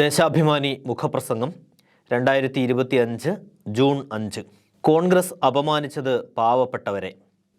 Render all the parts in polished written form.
ദേശാഭിമാനി മുഖപ്രസംഗം 2025 ജൂൺ 5. കോൺഗ്രസ് അപമാനിച്ചത് പാവപ്പെട്ടവരെ.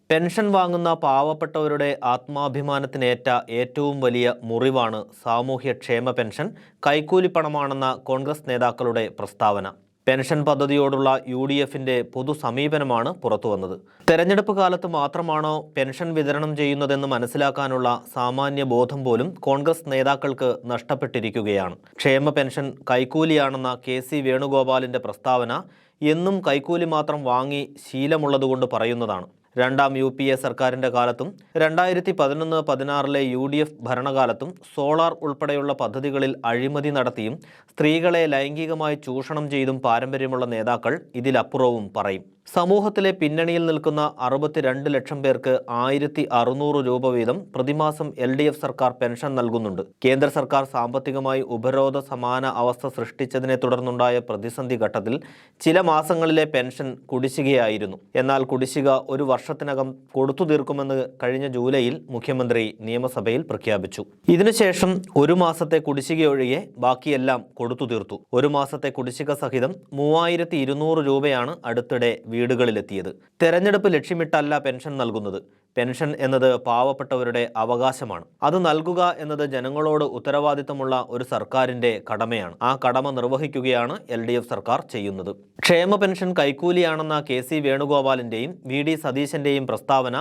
പെൻഷൻ വാങ്ങുന്ന പാവപ്പെട്ടവരുടെ ആത്മാഭിമാനത്തിനേറ്റ ഏറ്റവും വലിയ മുറിവാണ് സാമൂഹ്യക്ഷേമ പെൻഷൻ കൈക്കൂലിപ്പണമാണെന്ന കോൺഗ്രസ് നേതാക്കളുടെ പ്രസ്താവന. പെൻഷൻ പദ്ധതിയോടുള്ള UDFന്റെ പൊതു സമീപനമാണ് പുറത്തുവന്നത്. തെരഞ്ഞെടുപ്പ് കാലത്ത് മാത്രമാണോ പെൻഷൻ വിതരണം ചെയ്യുന്നതെന്ന് മനസ്സിലാക്കാനുള്ള സാമാന്യ ബോധം പോലും കോൺഗ്രസ് നേതാക്കൾക്ക് നഷ്ടപ്പെട്ടിരിക്കുകയാണ്. ക്ഷേമ പെൻഷൻ കൈക്കൂലിയാണെന്ന KC വേണുഗോപാലിന്റെ പ്രസ്താവന എന്നും കൈക്കൂലി മാത്രം വാങ്ങി ശീലമുള്ളതുകൊണ്ട് പറയുന്നതാണ്. രണ്ടാം UPA സർക്കാരിൻ്റെ കാലത്തും 2011-16 UDF ഭരണകാലത്തും സോളാർ ഉൾപ്പെടെയുള്ള പദ്ധതികളിൽ അഴിമതി നടത്തിയും സ്ത്രീകളെ ലൈംഗികമായി ചൂഷണം ചെയ്തും പാരമ്പര്യമുള്ള നേതാക്കൾ ഇതിലപ്പുറവും പറയും. സമൂഹത്തിലെ പിന്നണിയിൽ നിൽക്കുന്ന 62 ലക്ഷം പേർക്ക് 1600 രൂപ വീതം പ്രതിമാസം LDF സർക്കാർ പെൻഷൻ നൽകുന്നുണ്ട്. കേന്ദ്ര സർക്കാർ സാമ്പത്തികമായി ഉപരോധ സമാന അവസ്ഥ സൃഷ്ടിച്ചതിനെ തുടർന്നുണ്ടായ പ്രതിസന്ധി ഘട്ടത്തിൽ ചില മാസങ്ങളിലെ പെൻഷൻ കുടിശ്ശികയായിരുന്നു. എന്നാൽ കുടിശ്ശിക ഒരു വർഷത്തിനകം കൊടുത്തു തീർക്കുമെന്ന് കഴിഞ്ഞ ജൂലൈയിൽ മുഖ്യമന്ത്രി നിയമസഭയിൽ പ്രഖ്യാപിച്ചു. ഇതിനുശേഷം ഒരു മാസത്തെ കുടിശ്ശിക ഒഴികെ ബാക്കിയെല്ലാം കൊടുത്തു തീർത്തു. ഒരു മാസത്തെ കുടിശ്ശിക സഹിതം 3200 രൂപയാണ് അടുത്തിടെ വീടുകളിലെത്തിയത്. തെരഞ്ഞെടുപ്പ് ലക്ഷ്യമിട്ടല്ല പെൻഷൻ നൽകുന്നത്. പെൻഷൻ എന്നത് പാവപ്പെട്ടവരുടെ അവകാശമാണ്. അത് നൽകുക എന്നത് ജനങ്ങളോട് ഉത്തരവാദിത്തമുള്ള ഒരു സർക്കാരിന്റെ കടമയാണ്. ആ കടമ നിർവഹിക്കുകയാണ് LDF സർക്കാർ ചെയ്യുന്നത്. ക്ഷേമ പെൻഷൻ കൈക്കൂലിയാണെന്ന KC വേണുഗോപാലിന്റെയും VD സതീശന്റെയും പ്രസ്താവന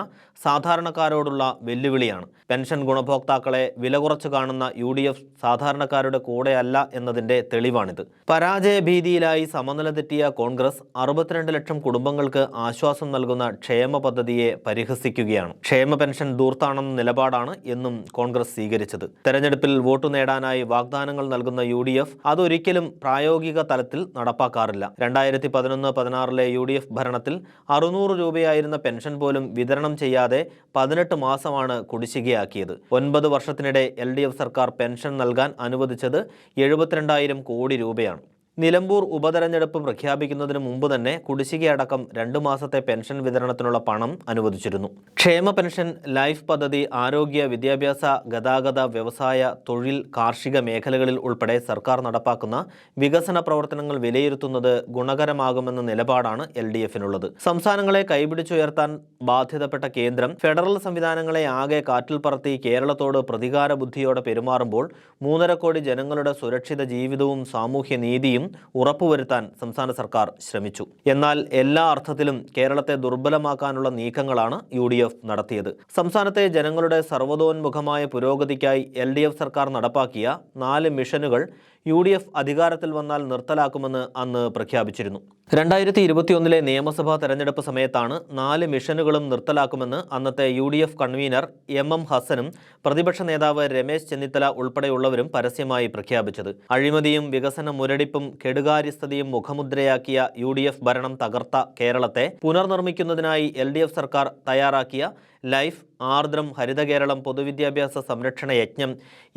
സാധാരണക്കാരോടുള്ള വെല്ലുവിളിയാണ്. പെൻഷൻ ഗുണഭോക്താക്കളെ വില കുറച്ചു കാണുന്ന UDF സാധാരണക്കാരുടെ കൂടെയല്ല എന്നതിന്റെ തെളിവാണിത്. പരാജയ ഭീതിയിലായി സമനില തെറ്റിയ കോൺഗ്രസ് 62 ലക്ഷം കുടുംബങ്ങൾക്ക് ആശ്വാസം നൽകുന്ന ക്ഷേമ പദ്ധതിയെ പരിഹസിക്കുകയാണ്. ക്ഷേമ പെൻഷൻ ദൂർത്താണെന്ന നിലപാടാണ് എന്നും കോൺഗ്രസ് സ്വീകരിച്ചത്. തെരഞ്ഞെടുപ്പിൽ വോട്ടു നേടാനായി വാഗ്ദാനങ്ങൾ നൽകുന്ന UDF അതൊരിക്കലും പ്രായോഗിക തലത്തിൽ നടപ്പാക്കാറില്ല. 2011-16 UDF ഭരണത്തിൽ 600 രൂപയായിരുന്ന പെൻഷൻ പോലും വിതരണം ചെയ്യാതെ 18 മാസമാണ് കുടിശ്ശികയാക്കിയത്. 9 വർഷത്തിനിടെ LDF സർക്കാർ പെൻഷൻ നൽകാൻ അനുവദിച്ചത് 72,000 കോടി രൂപയാണ്. നിലമ്പൂർ ഉപതെരഞ്ഞെടുപ്പ് പ്രഖ്യാപിക്കുന്നതിന് മുമ്പ് തന്നെ കുടിശ്ശികയടക്കം 2 മാസത്തെ പെൻഷൻ വിതരണത്തിനുള്ള പണം അനുവദിച്ചിരുന്നു. ക്ഷേമ പെൻഷൻ, ലൈഫ് പദ്ധതി, ആരോഗ്യ, വിദ്യാഭ്യാസ, ഗതാഗത, വ്യവസായ, തൊഴിൽ, കാർഷിക മേഖലകളിൽ ഉൾപ്പെടെ സർക്കാർ നടപ്പാക്കുന്ന വികസന പ്രവർത്തനങ്ങൾ വിലയിരുത്തുന്നത് ഗുണകരമാകുമെന്ന നിലപാടാണ് LDFനുള്ളത്. സംസ്ഥാനങ്ങളെ കൈപിടിച്ചുയർത്താൻ ബാധ്യതപ്പെട്ട കേന്ദ്രം ഫെഡറൽ സംവിധാനങ്ങളെ ആകെ കാറ്റിൽ പറത്തി കേരളത്തോട് പ്രതികാര ബുദ്ധിയോടെ പെരുമാറുമ്പോൾ 3.5 കോടി ജനങ്ങളുടെ സുരക്ഷിത ജീവിതവും സാമൂഹ്യ നീതിയും ഉറപ്പുവരുത്താൻ സംസ്ഥാന സർക്കാർ ശ്രമിച്ചു. എന്നാൽ എല്ലാ അർത്ഥത്തിലും കേരളത്തെ ദുർബലമാക്കാനുള്ള നീക്കങ്ങളാണ് UDF നടത്തിയത്. സംസ്ഥാനത്തെ ജനങ്ങളുടെ സർവ്വതോന്മുഖമായ പുരോഗതിക്കായി LDF സർക്കാർ നടപ്പാക്കിയ 4 മിഷനുകൾ UDF അധികാരത്തിൽ വന്നാൽ നിർത്തലാക്കുമെന്ന് അന്ന് പ്രഖ്യാപിച്ചിരുന്നു. 2021 നിയമസഭാ തെരഞ്ഞെടുപ്പ് സമയത്താണ് 4 മിഷനുകളും നിർത്തലാക്കുമെന്ന് അന്നത്തെ UDF കൺവീനർ MM ഹസനും പ്രതിപക്ഷ നേതാവ് രമേശ് ചെന്നിത്തല ഉൾപ്പെടെയുള്ളവരും പരസ്യമായി പ്രഖ്യാപിച്ചത്. അഴിമതിയും വികസന മുരടിപ്പും കെടുകാര്യസ്ഥതയും മുഖമുദ്രയാക്കിയ UDF ഭരണം തകർത്ത കേരളത്തെ പുനർനിർമ്മിക്കുന്നതിനായി LDF സർക്കാർ തയ്യാറാക്കിയ ലൈഫ്, ആർദ്രം, ഹരിത കേരളം, പൊതുവിദ്യാഭ്യാസ സംരക്ഷണ യജ്ഞം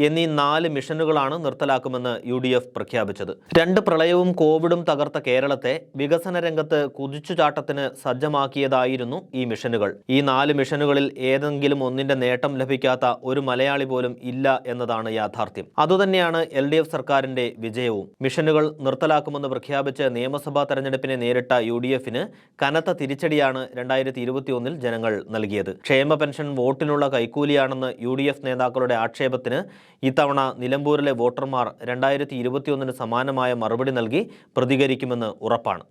എന്നീ 4 മിഷനുകളാണ് നിർത്തലാക്കുമെന്ന് UDF പ്രഖ്യാപിച്ചത്. 2 പ്രളയവും കോവിഡും തകർത്ത കേരളത്തെ വികസന രംഗത്ത് കുതിച്ചുചാട്ടത്തിന് സജ്ജമാക്കിയതായിരുന്നു ഈ മിഷനുകൾ. ഈ 4 മിഷനുകളിൽ ഏതെങ്കിലും ഒന്നിന്റെ നേട്ടം ലഭിക്കാത്ത ഒരു മലയാളി പോലും ഇല്ല എന്നതാണ് യാഥാർത്ഥ്യം. അതുതന്നെയാണ് LDF സർക്കാരിന്റെ വിജയവും. മിഷനുകൾ നിർത്തലാക്കുമെന്ന് പ്രഖ്യാപിച്ച് നിയമസഭാ തെരഞ്ഞെടുപ്പിനെ നേരിട്ട UDFന് കനത്ത തിരിച്ചടിയാണ് 2021 ജനങ്ങൾ നൽകിയത്. ക്ഷേമ പെൻഷൻ വോട്ടിനുള്ള കൈക്കൂലിയാണെന്ന് UDF നേതാക്കളുടെ ആക്ഷേപത്തിന് ഇത്തവണ നിലമ്പൂരിലെ വോട്ടർമാർ 2021 സമാനമായ മറുപടി നൽകി പ്രതികരിക്കുമെന്ന് ഉറപ്പാണ്.